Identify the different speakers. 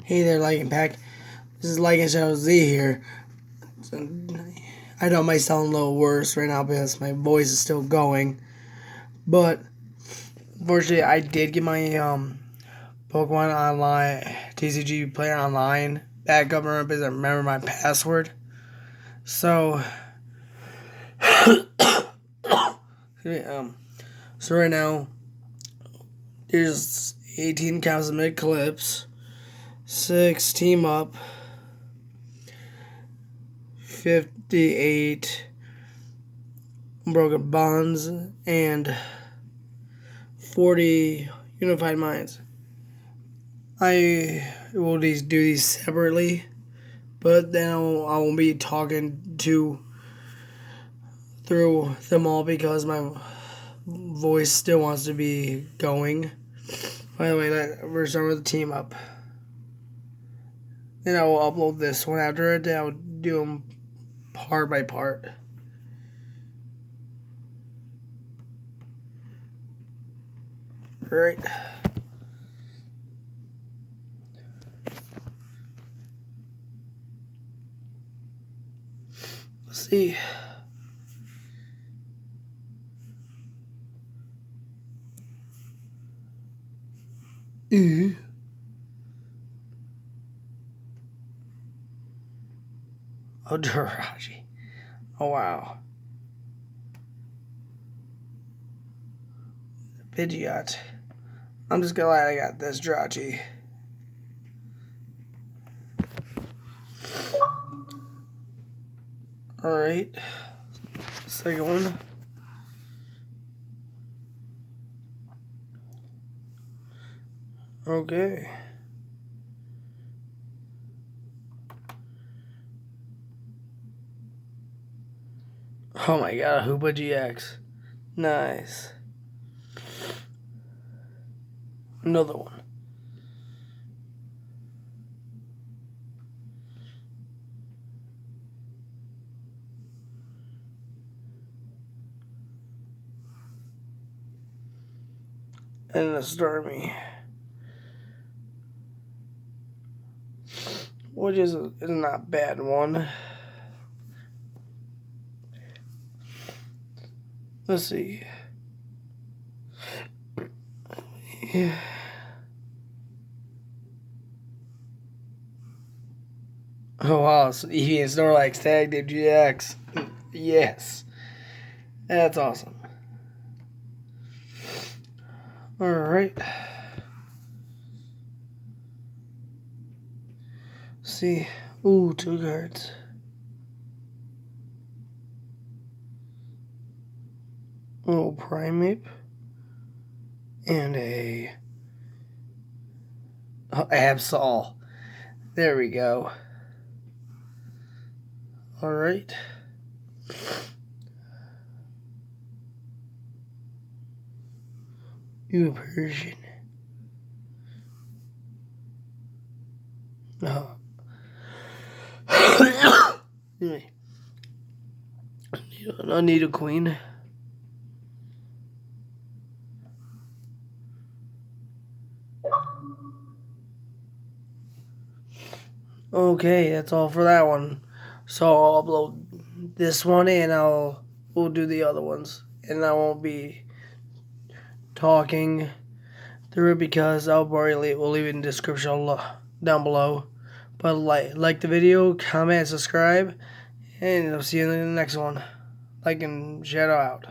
Speaker 1: Hey there, Like and Pack. This is Like and Shadow Z here. I know it might sound a little worse right now because my voice is still going, but fortunately, I did get my Pokemon Online TCG Player Online back up because I remember my password. So, so right now there's 18 Cosmic Eclipse, 6 Team Up, 58 Broken Bonds, and 40 Unified Minds. I will do these separately, but then I won't be talking through them all because my voice still wants to be going. By the way, we're starting with the Team Up. Then I will upload this one after it, then I'll do them part by part. Right. Let's see. Oh, Jirachi. Oh, wow. Pidgeot. I'm just glad I got this Jirachi. Alright. Second one. Okay. Oh my god, Hoopa GX. Nice. Another one. And a Starmie. Which is not a bad one. Let's see. Yeah. Oh wow, so Eevee and Snorlax tagged in GX. Yes. That's awesome. Alright. See. Ooh, 2 cards. Oh, Primeape. And a Absol. There we go. Alright. You Persian. No. I need a queen. Okay, that's all for that one. So I'll upload this one and we'll do the other ones. And I won't be talking through it because we'll leave it in the description down below. But like the video, comment, subscribe, and I'll see you in the next one. Like and shout out.